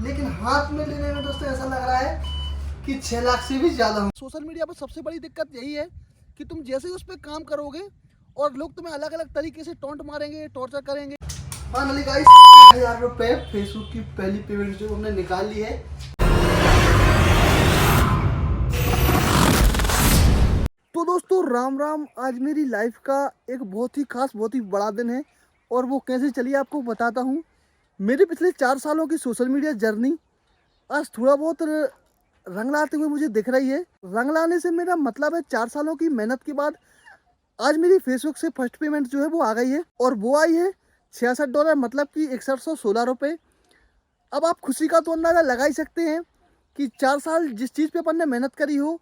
लेकिन हाथ में लेने में दोस्तों ऐसा लग रहा है कि 6 लाख से भी ज्यादा हो। सोशल मीडिया पर सबसे बड़ी दिक्कत यही है कि तुम जैसे ही उस पर काम करोगे और लोग तुम्हें अलग अलग तरीके से टॉन्ट मारेंगे, टॉर्चर करेंगे। फाइनली गाइस 1000 रुपए फेसबुक की पहली पेमेंट जो हमने निकाल ली है। तो दोस्तों राम राम, आज मेरी लाइफ का एक बहुत ही खास, बहुत ही बड़ा दिन है और वो कैसे चलिए आपको बताता हूँ। मेरे पिछले 4 सालों की सोशल मीडिया जर्नी आज थोड़ा बहुत रंग लाते हुए मुझे दिख रही है। रंग लाने से मेरा मतलब है 4 सालों की मेहनत के बाद आज मेरी फेसबुक से फर्स्ट पेमेंट जो है वो आ गई है और वो आई है $66, मतलब कि 6116 रुपये। अब आप खुशी का तो अंदाज़ा लगा ही सकते हैं कि 4 साल जिस चीज़ पे अपन ने मेहनत करी हो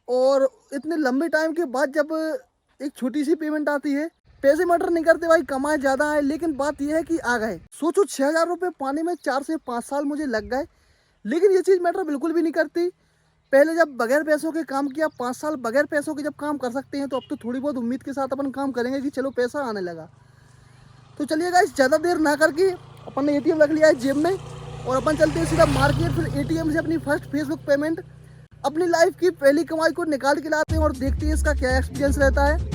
और इतने लंबे टाइम के बाद जब एक छोटी सी पेमेंट आती है। पैसे मैटर नहीं करते भाई, कमाए ज़्यादा है, लेकिन बात यह है कि आ गए। सोचो 6000 रुपये पाने में 4 से 5 साल मुझे लग गए, लेकिन ये चीज़ मैटर बिल्कुल भी नहीं करती। पहले जब बगैर पैसों के काम किया, 5 साल बगैर पैसों के जब काम कर सकते हैं, तो अब तो थोड़ी बहुत उम्मीद के साथ अपन काम करेंगे कि चलो पैसा आने लगा। तो चलिए गाइस, ज़्यादा देर ना करके अपन ने एटीएम रख लिया है जेब में और अपन चलते हैं सीधा मार्केट। फिर एटीएम से अपनी फर्स्ट फेसबुक पेमेंट, अपनी लाइफ की पहली कमाई को निकाल के लाते हैं और देखते हैं इसका क्या एक्सपीरियंस रहता है।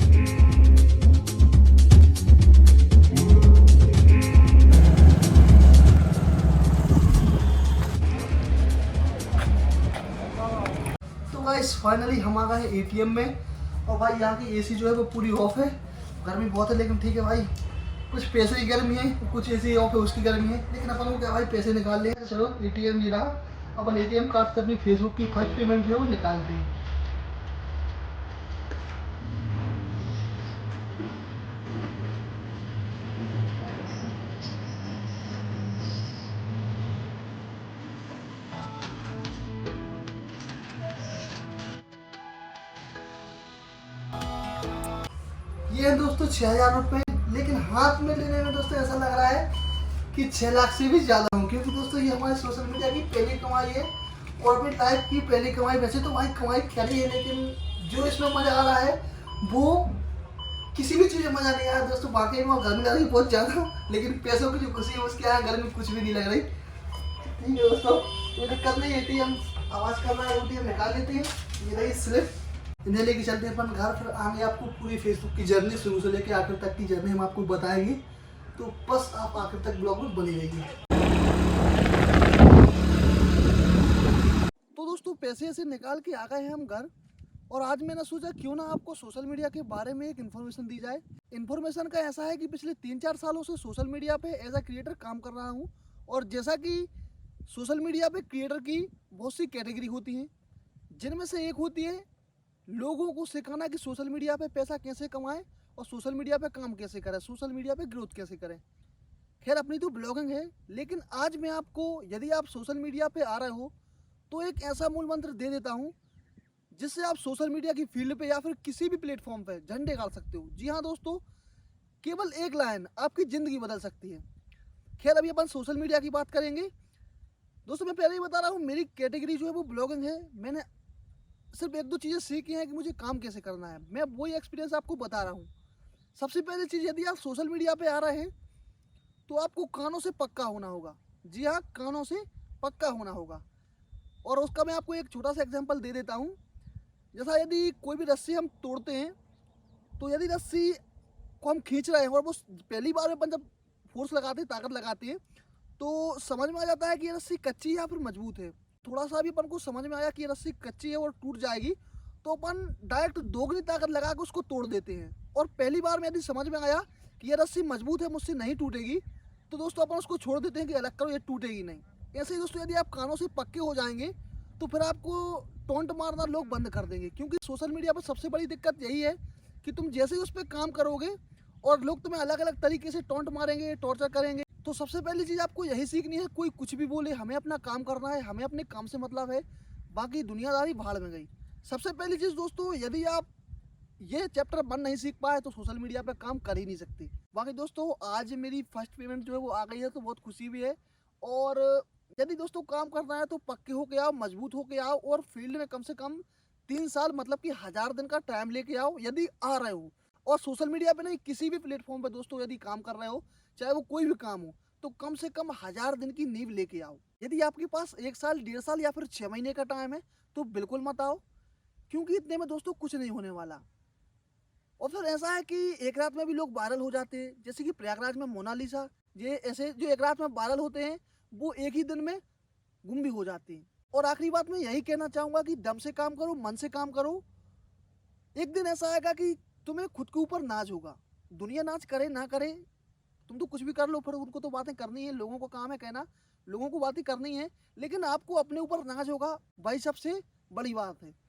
तो गाइस फाइनली हम आ गए एटीएम में और भाई यहाँ की एसी जो है वो पूरी ऑफ है। गर्मी बहुत है लेकिन ठीक है भाई, कुछ पैसे की गर्मी है, कुछ एसी ऑफ है उसकी गर्मी है, लेकिन अपन को क्या भाई पैसे निकाल ले। चलो एटीएम ये रहा, अपन एटीएम कार्ड से अपनी फेसबुक की फर्स्ट पेमेंट जो है वो निकालते हैं। ये है दोस्तों 6000 रुपये, लेकिन हाथ में लेने में दोस्तों ऐसा लग रहा है कि 6 लाख से भी ज़्यादा हूँ, क्योंकि दोस्तों ये हमारे सोशल मीडिया की पहली कमाई है और अपनी लाइफ की पहली कमाई। वैसे तो भाई कमाई करी है, लेकिन जो इसमें मज़ा आ रहा है वो किसी भी चीज़ में मज़ा नहीं आया दोस्तों। बाकी में गर्मी लग रही बहुत ज़्यादा, लेकिन पैसों की जो खुशी है उसके यहाँ गर्मी कुछ भी नहीं लग रही। ठीक है दोस्तों, ये दिक्कत नहीं, एटीएम आवाज़ कर रहा है, एटीएम निकाल लेते हैं। ये रही स्लिप, इन्हें लेके चलते हैं अपन घर। फिर आगे आपको पूरी फेसबुक की जर्नी शुरू से लेकर आखिर तक की जर्नी हम आपको बताएंगे, तो बस आप आखिर तक ब्लॉग में बनी रहिए। तो दोस्तों पैसे ऐसे निकाल के आ गए हैं हम घर और आज मैंने सोचा क्यों ना आपको सोशल मीडिया के बारे में एक इन्फॉर्मेशन दी जाए। इन्फॉर्मेशन का ऐसा है कि पिछले 3-4 सालों से सोशल मीडिया पे एज अ क्रिएटर काम कर रहा हूँ और जैसा कि सोशल मीडिया पे क्रिएटर की बहुत सी कैटेगरी होती हैं, जिनमें से एक होती है लोगों को सिखाना कि सोशल मीडिया पे पैसा कैसे कमाएं और सोशल मीडिया पे काम कैसे करें, सोशल मीडिया पे ग्रोथ कैसे करें। खैर अपनी तो ब्लॉगिंग है, लेकिन आज मैं आपको, यदि आप सोशल मीडिया पे आ रहे हो तो एक ऐसा मूल मंत्र दे देता हूँ जिससे आप सोशल मीडिया की फील्ड पे या फिर किसी भी प्लेटफॉर्म पे झंडे गाड़ सकते हो। जी हाँ दोस्तों, केवल एक लाइन आपकी ज़िंदगी बदल सकती है। खैर अभी अपन सोशल मीडिया की बात करेंगे। दोस्तों मैं पहले ही बता रहा हूँ, मेरी कैटेगरी जो है वो ब्लॉगिंग है। मैंने सिर्फ 1-2 चीज़ें सीखी हैं कि मुझे काम कैसे करना है, मैं वही एक्सपीरियंस आपको बता रहा हूँ। सबसे पहली चीज़, यदि आप सोशल मीडिया पे आ रहे हैं तो आपको कानों से पक्का होना होगा। जी हाँ, कानों से पक्का होना होगा। और उसका मैं आपको एक छोटा सा एग्जांपल दे देता हूँ। जैसा यदि कोई भी रस्सी हम तोड़ते हैं, तो यदि रस्सी को हम खींच रहे हैं और वो पहली बार में अपन जब फोर्स लगाते हैं, ताकत लगाते हैं, तो समझ में आ जाता है कि ये रस्सी कच्ची है या फिर मजबूत है। थोड़ा सा भी अपन को समझ में आया कि ये रस्सी कच्ची है और टूट जाएगी, तो अपन डायरेक्ट दोगुनी ताकत लगा के उसको तोड़ देते हैं। और पहली बार में यदि समझ में आया कि ये रस्सी मजबूत है, मुझसे नहीं टूटेगी, तो दोस्तों अपन उसको छोड़ देते हैं कि अलग करो, ये टूटेगी नहीं। ऐसे ही दोस्तों यदि आप कानों से पक्के हो जाएंगे तो फिर आपको टोंट मारना लोग बंद कर देंगे, क्योंकि सोशल मीडिया पर सबसे बड़ी दिक्कत यही है कि तुम जैसे ही उस पर काम करोगे और लोग तुम्हें अलग अलग तरीके से टोंट मारेंगे, टॉर्चर करेंगे। तो सबसे पहली चीज़ आपको यही सीखनी है, कोई कुछ भी बोले, हमें अपना काम करना है, हमें अपने काम से मतलब है, बाकी दुनियादारी भाड़ में गई। सबसे पहली चीज़ दोस्तों, यदि आप ये चैप्टर 1 नहीं सीख पाए तो सोशल मीडिया पे काम कर ही नहीं सकते। बाकी दोस्तों आज मेरी फर्स्ट पेमेंट जो है वो आ गई है, तो बहुत खुशी भी है। और यदि दोस्तों काम करना है तो पक्के होके आओ, मजबूत होके आओ और फील्ड में कम से कम 3 साल, मतलब कि 1000 दिन का टाइम लेके आओ यदि आ रहे हो। और सोशल मीडिया पे नहीं, किसी भी प्लेटफॉर्म पे दोस्तों यदि काम कर रहे हो, चाहे वो कोई भी काम हो, तो कम से कम 1000 दिन की नींव लेके आओ। यदि आपके पास 1 साल, 1.5 साल या फिर 6 महीने का टाइम है, तो बिल्कुल मत आओ, क्योंकि इतने में दोस्तों कुछ नहीं होने वाला। और फिर ऐसा है कि एक रात में भी लोग वायरल हो जाते हैं, जैसे कि प्रयागराज में मोनालिसा, ये ऐसे जो एक रात में वायरल होते हैं, वो एक ही दिन में गुम भी हो जाते हैं। और आखिरी बात मैं यही कहना चाहूँगा कि दम से काम करो, मन से काम करो। एक दिन ऐसा आएगा कि तुम्हें खुद के ऊपर नाज होगा। दुनिया नाज करे ना करे, तुम तो कुछ भी कर लो, फिर उनको तो बातें करनी है, लोगों का काम है कहना, लोगों को बातें करनी है, लेकिन आपको अपने ऊपर नाज होगा, वही सबसे बड़ी बात है।